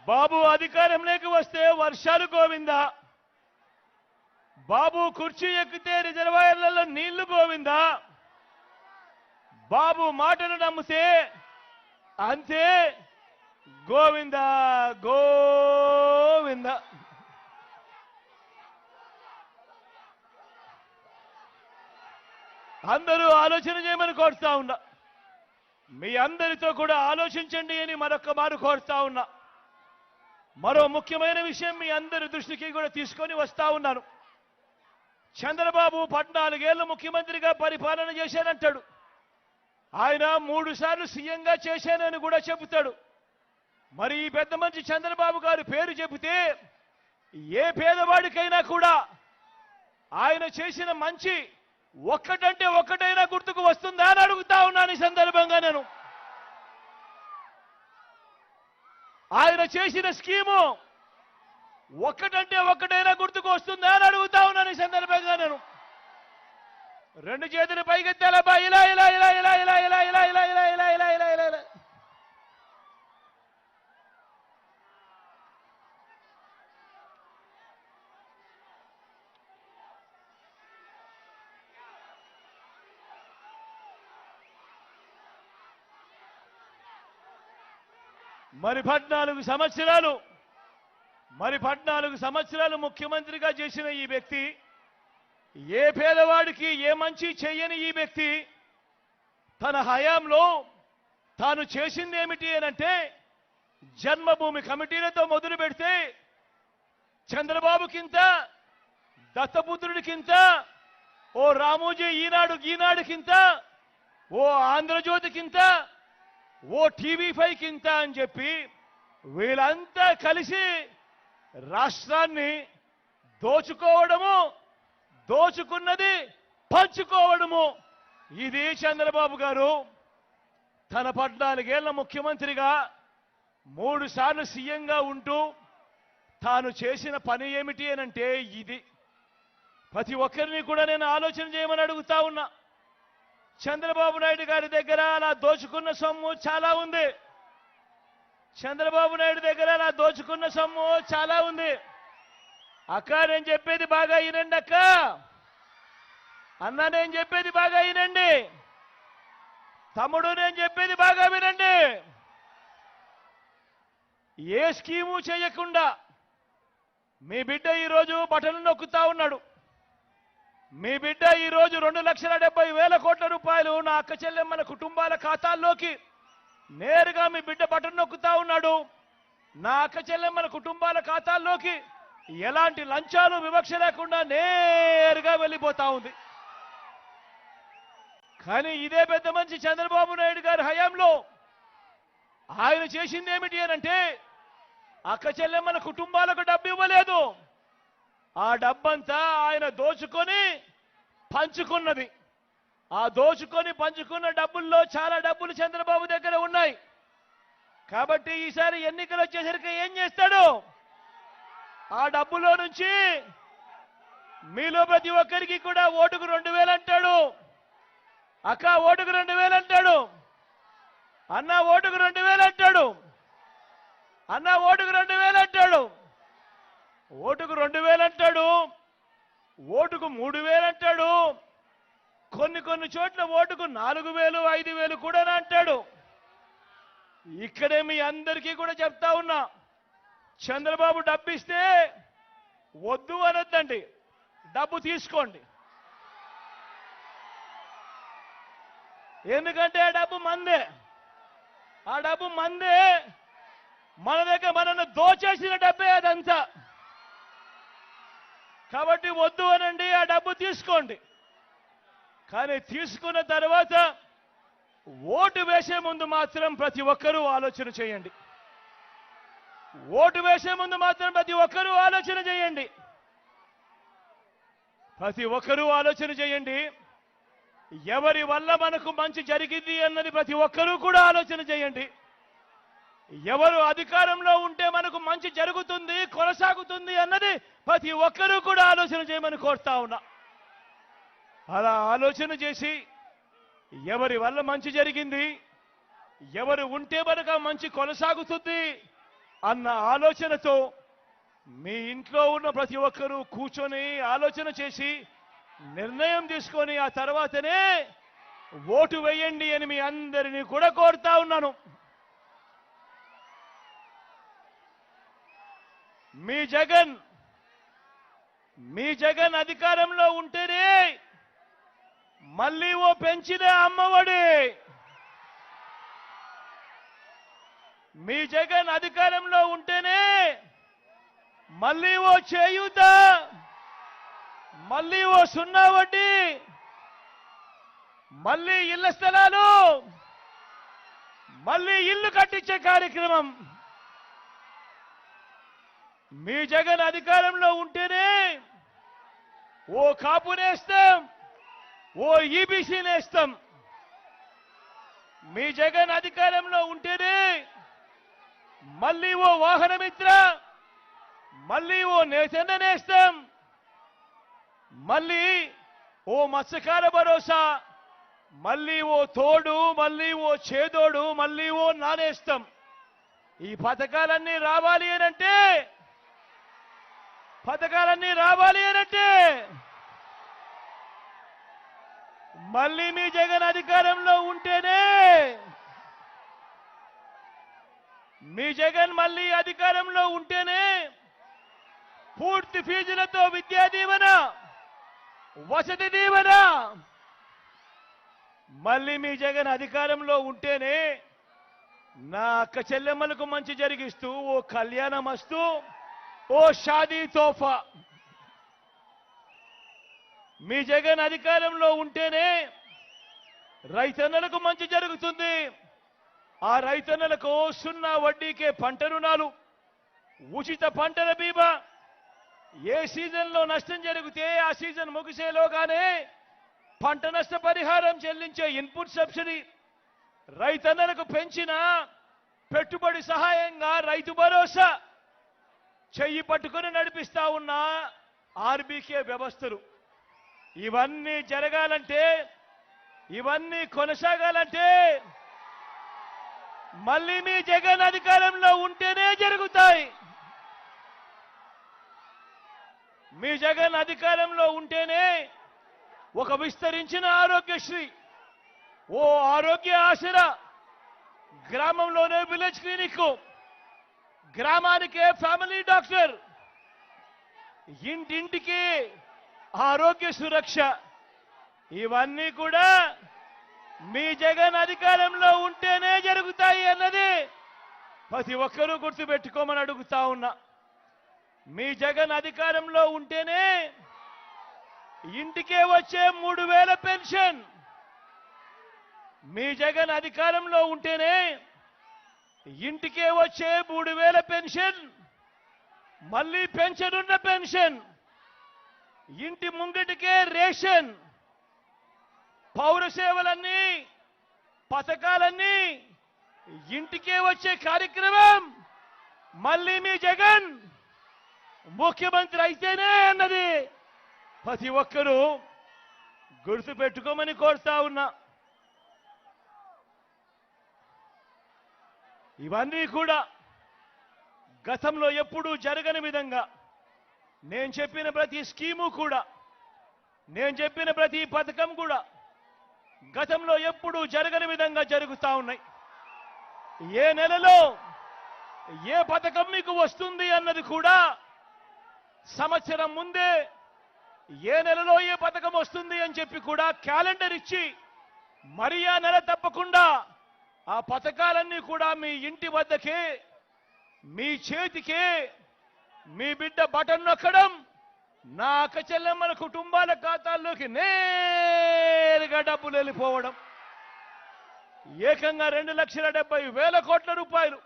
బాబు అధికారంలోకి వస్తే వర్షాలు గోవిందా, బాబు కుర్చీ ఎక్కితే రిజర్వాయర్లలో నీళ్లు గోవిందా, బాబు మాటను నమ్మితే అంతే గోవిందా గోవిందా. అందరూ ఆలోచన చేయమని కోరుతా ఉన్నా. మీ అందరితో కూడా ఆలోచించండి అని మరొక్క మారు కోరుతా ఉన్నా. మరో ముఖ్యమైన విషయం మీ అందరి దృష్టికి కూడా తీసుకొని వస్తా ఉన్నాను. చంద్రబాబు 14 ఏళ్లు ముఖ్యమంత్రిగా పరిపాలన చేశానంటాడు. ఆయన 3 సార్లు సీఎంగా చేశానని కూడా చెబుతాడు. మరి ఈ పెద్ద మనిషి చంద్రబాబు గారి పేరు చెబితే ఏ పేదవాడికైనా కూడా ఆయన చేసిన మంచి ఒక్కటంటే ఒక్కటైనా గుర్తుకు వస్తుందా అని అడుగుతా ఉన్నాను. ఈ సందర్భంగా నేను ఆయన చేసిన స్కీము ఒక్కటంటే ఒక్కటైనా గుర్తుకు వస్తుందా అని అడుగుతా ఉన్నాను. ఈ సందర్భంగా నేను 2 చేతులు పైకెత్తాలబ్బా, ఇలా ఇలా ఇలా ఇలా ఇలా ఇలా ఇలా ఇలా ఇలా ఇలా ఇలా ఇలా ఇలా ఇలా. మరి 14 సంవత్సరాలు ముఖ్యమంత్రిగా చేసిన ఈ వ్యక్తి, ఏ పేదవాడికి ఏ మంచి చెయ్యని ఈ వ్యక్తి తన హయాంలో తాను చేసింది ఏమిటి అనంటే, జన్మభూమి కమిటీలతో మొదలు పెడితే చంద్రబాబుకింత, దత్తపుత్రుడికింత, ఓ రామోజీ ఈనాడుకింత, ఓ ఆంధ్రజ్యోతికింత, ఓ టీవీ5కింత అని చెప్పి వీళ్ళంతా కలిసి రాష్ట్రాన్ని దోచుకోవడము, దోచుకున్నది పంచుకోవడము. ఇది చంద్రబాబు గారు తన 14 ఏళ్ల ముఖ్యమంత్రిగా 3 సార్లు సీఎంగా ఉంటూ తాను చేసిన పని ఏమిటి అనంటే ఇది. ప్రతి ఒక్కరిని కూడా నేను ఆలోచన చేయమని అడుగుతా ఉన్నా. చంద్రబాబు నాయుడు గారి దగ్గర అలా దోచుకున్న సొమ్ము చాలా ఉంది. చంద్రబాబు నాయుడు దగ్గర అలా దోచుకున్న సొమ్ము చాలా ఉంది. అక్క నేను చెప్పేది బాగా వినండి. అక్క అన్న నేను చెప్పేది బాగా వినండి. తమ్ముడు నేను చెప్పేది బాగా వినండి. ఏ స్కీము చేయకుండా మీ బిడ్డ ఈరోజు బటన్లు నొక్కుతా ఉన్నాడు. మీ బిడ్డ ఈరోజు 2,70,000 కోట్ల రూపాయలు నా అక్క చెల్లెమ్మల కుటుంబాల ఖాతాల్లోకి నేరుగా మీ బిడ్డ బటన్ నొక్కుతా ఉన్నాడు. నా అక్క చెల్లెమ్మల కుటుంబాల ఖాతాల్లోకి ఎలాంటి లంచాలు వివక్ష లేకుండా నేరుగా వెళ్ళిపోతా ఉంది. కానీ ఇదే పెద్ద మనిషి చంద్రబాబు నాయుడు గారి హయాంలో ఆయన చేసింది ఏమిటి అనంటే, అక్క చెల్లెమ్మల కుటుంబాలకు డబ్బు ఇవ్వలేదు. ఆ డబ్బంతా ఆయన దోచుకొని పంచుకున్నది. ఆ దోచుకొని పంచుకున్న డబ్బుల్లో చాలా డబ్బులు చంద్రబాబు దగ్గర ఉన్నాయి. కాబట్టి ఈసారి ఎన్నికలు వచ్చేసరికి ఏం చేస్తాడు? ఆ డబ్బులో నుంచి మీలో ప్రతి ఒక్కరికి కూడా ఓటుకు 2,000 అంటాడు. అక్క ఓటుకు 2,000 అంటాడు. అన్న ఓటుకు 2,000 అంటాడు. అన్న ఓటుకు 2,000 అంటాడు. ఓటుకు 2,000 అంటాడు. ఓటుకు 3,000 అంటాడు. కొన్ని చోట్ల ఓటుకు 4,000, 5,000 కూడా అంటాడు. ఇక్కడే మీ అందరికీ కూడా చెప్తా ఉన్నా, చంద్రబాబు డబ్బు ఇస్తే వద్దు అనొద్దండి, డబ్బు తీసుకోండి. ఎందుకంటే ఆ డబ్బు మందే. ఆ డబ్బు మందే. మన దగ్గర మనల్ని దోచేసిన డబ్బే అదంతా. కాబట్టి వద్దు అనండి, ఆ డబ్బు తీసుకోండి. కానీ తీసుకున్న తర్వాత ఓటు వేసే ముందు మాత్రం ప్రతి ఒక్కరూ ఆలోచన చేయండి. ఓటు వేసే ముందు మాత్రం ప్రతి ఒక్కరూ ఆలోచన చేయండి. ప్రతి ఒక్కరూ ఆలోచన చేయండి. ఎవరి వల్ల మనకు మంచి జరిగింది అన్నది ప్రతి ఒక్కరూ కూడా ఆలోచన చేయండి. ఎవరు అధికారంలో ఉంటే మనకు మంచి జరుగుతుంది, కొనసాగుతుంది అన్నది ప్రతి ఒక్కరూ కూడా ఆలోచన చేయమని కోరుతా ఉన్నా. అలా ఆలోచన చేసి ఎవరి వల్ల మంచి జరిగింది, ఎవరు ఉంటే మనకు మంచి కొనసాగుతుంది, అన్న ఆలోచనతో మీ ఇంట్లో ఉన్న ప్రతి ఒక్కరూ కూర్చొని ఆలోచన చేసి నిర్ణయం తీసుకొని ఆ తర్వాతనే ఓటు వేయండి అని మీ అందరినీ కూడా కోరుతా ఉన్నాను. మీ జగన్ అధికారంలో ఉంటేనే మళ్ళీ ఓ పెంచిన అమ్మఒడి, మీ జగన్ అధికారంలో ఉంటేనే మళ్ళీ ఓ చేయూత, మళ్ళీ ఓ సున్నా వడ్డీ, మళ్ళీ ఇళ్ల స్థలాలు, మళ్ళీ ఇల్లు కట్టించే కార్యక్రమం. మీ జగన్ అధికారంలో ఉంటేనే ఓ కాపు నేస్తం, ఓ ఈబీసీ నేస్తం. మీ జగన్ అధికారంలో ఉంటేనే మళ్ళీ ఓ వాహనమిత్ర, మళ్ళీ ఓ నేతన్న నేస్తం, మళ్ళీ ఓ మత్స్యకార భరోసా, మళ్ళీ ఓ తోడు, మళ్ళీ ఓ చేదోడు, మళ్ళీ ఓ నానేస్తం. ఈ పథకాలన్నీ రావాలి అనంటే మళ్ళీ మీ జగన్ అధికారంలో ఉంటేనే, మీ జగన్ మళ్ళీ అధికారంలో ఉంటేనే పూర్తి ఫీజులతో విద్యా దీవెన, వసతి దీవెన, మళ్ళీ మీ జగన్ అధికారంలో ఉంటేనే నా అక్క చెల్లెమ్మలకు మంచి జరిగిస్తూ ఓ కళ్యాణమస్తు, ఓ షాదీ తోఫా. మీ జగన్ అధికారంలో ఉంటేనే రైతన్నలకు మంచి జరుగుతుంది. ఆ రైతన్నలకు సున్నా వడ్డీకే పంట రుణాలు, ఉచిత పంటల బీమా, ఏ సీజన్లో నష్టం జరిగితే ఆ సీజన్ ముగిసేలోగానే పంట నష్ట పరిహారం చెల్లించే ఇన్పుట్ సబ్సిడీ, రైతన్నలకు పెంచిన పెట్టుబడి సహాయంగా రైతు భరోసా, చెయ్యి పట్టుకుని నడిపిస్తా ఉన్న ఆర్బీకే వ్యవస్థలు. ఇవన్నీ జరగాలంటే, ఇవన్నీ కొనసాగాలంటే మళ్ళీ మీ జగన్ అధికారంలో ఉంటేనే జరుగుతాయి. మీ జగన్ అధికారంలో ఉంటేనే ఒక విస్తరించిన ఆరోగ్యశ్రీ, ఓ ఆరోగ్య ఆసరా, గ్రామంలోనే విలేజ్ క్లినిక్, గ్రామానికే ఫ్యామిలీ డాక్టర్, ఇంటింటికి ఆరోగ్య సురక్ష, ఇవన్నీ కూడా మీ జగన్ అధికారంలో ఉంటేనే జరుగుతాయి అన్నది ప్రతి ఒక్కరూ గుర్తుపెట్టుకోమని అడుగుతా ఉన్నా. మీ జగన్ అధికారంలో ఉంటేనే ఇంటికే వచ్చే 3000 పెన్షన్, మీ జగన్ అధికారంలో ఉంటేనే ఇంటికే వచ్చే 3000 పెన్షన్, మళ్ళీ పెన్షనున్న పెన్షన్, ఇంటి ముంగిటికే రేషన్, పౌర సేవలన్నీ, పథకాలన్నీ ఇంటికే వచ్చే కార్యక్రమం మళ్ళీ మీ జగన్ ముఖ్యమంత్రి అయితేనే అన్నది ప్రతి ఒక్కరూ గుర్తుపెట్టుకోమని కోరుతా ఉన్నా. ఇవన్నీ కూడా గతంలో ఎప్పుడూ జరగని విధంగా నేను చెప్పిన ప్రతి స్కీము కూడా, నేను చెప్పిన ప్రతి పథకం కూడా గతంలో ఎప్పుడూ జరగని విధంగా జరుగుతా ఉన్నాయి. ఏ నెలలో ఏ పథకం మీకు వస్తుంది అన్నది కూడా సంవత్సరం ముందే ఏ నెలలో ఏ పథకం వస్తుంది అని చెప్పి కూడా క్యాలెండర్ ఇచ్చి మరి ఆ నెల తప్పకుండా ఆ పథకాలన్నీ కూడా మీ ఇంటి వద్దకే, మీ చేతికే, మీ బిడ్డ బటన్ నొక్కడం, నా అక్క చెల్లెమ్మల కుటుంబాల ఖాతాల్లోకి నేరుగా డబ్బులు వెళ్ళిపోవడం, ఏకంగా 2,70,000 కోట్ల రూపాయలు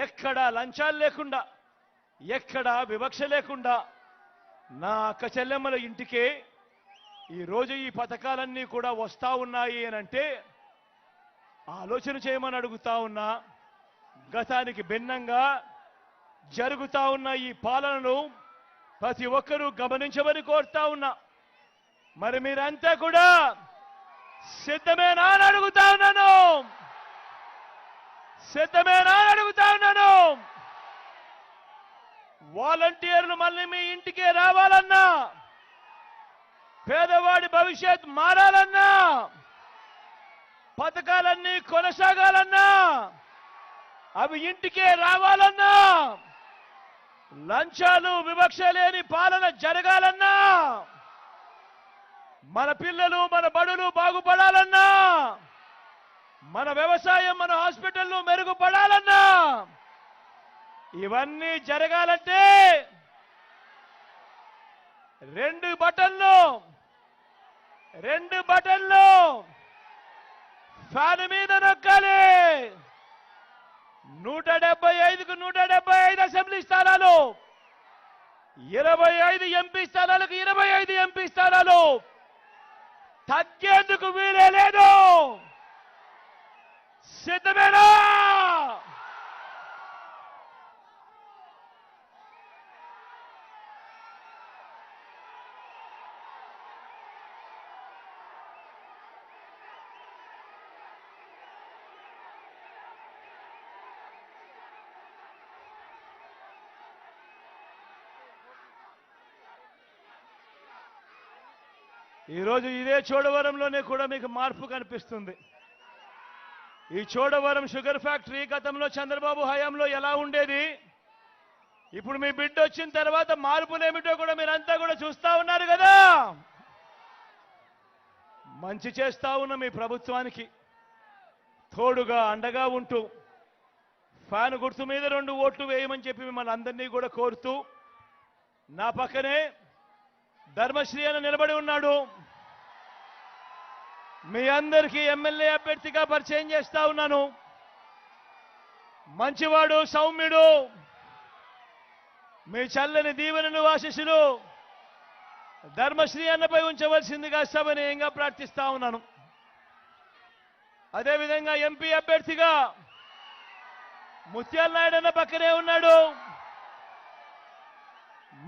ఎక్కడా లంచాలు లేకుండా, ఎక్కడా వివక్ష లేకుండా నా అక్క చెల్లెమ్మల ఇంటికే ఈరోజు ఈ పథకాలన్నీ కూడా వస్తా ఉన్నాయి అనంటే ఆలోచన చేయమని అడుగుతా ఉన్నా. గతానికి భిన్నంగా జరుగుతా ఉన్న ఈ పాలనను ప్రతి ఒక్కరూ గమనించమని కోరుతా ఉన్నా. మరి మీరంతా కూడా సిద్ధమేనా అని అడుగుతా ఉన్నాను. సిద్ధమేనా అని అడుగుతా ఉన్నాను. వాలంటీర్లు మళ్ళీ మీ ఇంటికే రావాలన్నా, పేదవాడి భవిష్యత్ మారాలన్నా, పథకాలన్నీ కొనసాగాలన్నా, అవి ఇంటికే రావాలన్నా, లంచాలు వివక్ష లేని పాలన జరగాలన్నా, మన పిల్లలు మన బడులు బాగుపడాలన్నా, మన వ్యవసాయం మన హాస్పిటల్లు మెరుగుపడాలన్నా, ఇవన్నీ జరగాలంటే రెండు బటన్లు ఫ్యాన్ మీద నొక్కాలి. 175కు 175 అసెంబ్లీ స్థానాలు, 25 ఎంపీ స్థానాలకు 25 ఎంపీ స్థానాలు తగ్గేందుకు వీలే లేదు. సిద్ధమేనా? ఈరోజు ఇదే చోడవరంలోనే కూడా మీకు మార్పు కనిపిస్తుంది. ఈ చోడవరం షుగర్ ఫ్యాక్టరీ గతంలో చంద్రబాబు హయాంలో ఎలా ఉండేది, ఇప్పుడు మీ బిడ్డ వచ్చిన తర్వాత మార్పులేమిటో కూడా మీరంతా కూడా చూస్తా ఉన్నారు కదా. మంచి చేస్తా ఉన్న మీ ప్రభుత్వానికి తోడుగా అండగా ఉంటూ ఫ్యాన్ గుర్తు మీద 2 ఓట్లు వేయమని చెప్పి మిమ్మల్ని అందరినీ కూడా కోరుతూ, నా పక్కనే ధర్మశ్రీ అని నిలబడి ఉన్నాడు. మీ అందరికీ ఎమ్మెల్యే అభ్యర్థిగా పరిచయం చేస్తా ఉన్నాను. మంచివాడు, సౌమ్యుడు, మీ చల్లని దీవెనలు ఆశీస్సులు ధర్మశ్రీ అన్నపై ఉంచవలసిందిగా సభనీయంగా ప్రార్థిస్తా ఉన్నాను. అదేవిధంగా ఎంపీ అభ్యర్థిగా ముత్యాల నాయుడు అన్న పక్కనే ఉన్నాడు.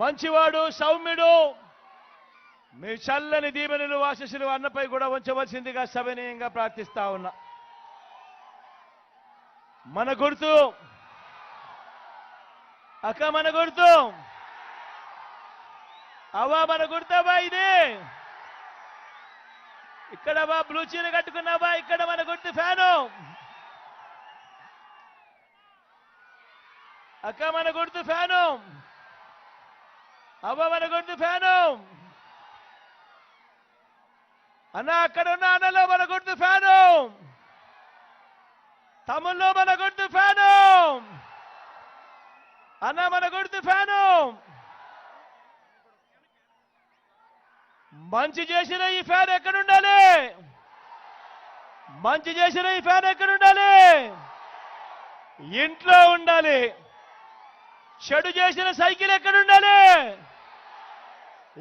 మంచివాడు, సౌమ్యుడు, మీ చల్లని దీవెనలు ఆశీస్సులు అన్నపై కూడా ఉంచవలసిందిగా సభనీయంగా ప్రార్థిస్తా ఉన్నా. మన గుర్తు అక్క, మన గుర్తు అవ్వా, మన గుర్తవా ఇది. ఇక్కడ బా బ్లూ చీర కట్టుకున్నావా, ఇక్కడ మన గుర్తు ఫ్యాను. అక్క మన గుర్తు ఫ్యాను, అవ్వ మన గుర్తు ఫ్యాను. అన్న అక్కడ ఉన్న అన్నలో మన గుర్తు ఫ్యాను, తమ్ముల్లో మన గుర్తు ఫ్యాను, అన్న మన గుర్తు ఫ్యాను. మంచి చేసిన ఈ ఫ్యాన్ ఎక్కడుండాలి? మంచి చేసిన ఈ ఫ్యాన్ ఎక్కడుండాలి? ఇంట్లో ఉండాలి. చెడు చేసిన సైకిల్ ఎక్కడుండాలి?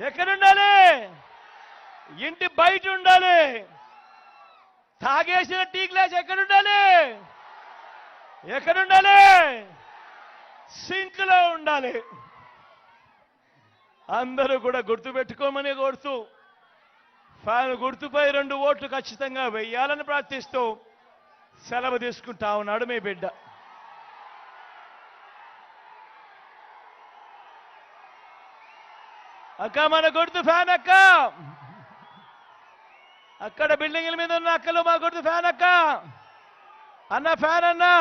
ఎక్కడుండాలి? ఇంటి బయట ఉండాలి. తాగేసిన టీ గ్లాస్ ఎక్కడుండాలి? ఎక్కడుండాలి? సింక్లో ఉండాలి. అందరూ కూడా గుర్తుపెట్టుకోమని కోరుతూ, ఫ్యాన్ గుర్తుపై 2 ఓట్లు ఖచ్చితంగా వెయ్యాలని ప్రార్థిస్తూ సెలవు తీసుకుంటా ఉన్నాడు మీ బిడ్డ. అక్క మన గుర్తు ఫ్యాన్ అక్క, అక్కడ బిల్డింగ్ల మీద ఉన్న అక్కలు మా గుర్తు ఫ్యాన్ అక్క. అన్న ఫ్యాన్ అన్నా.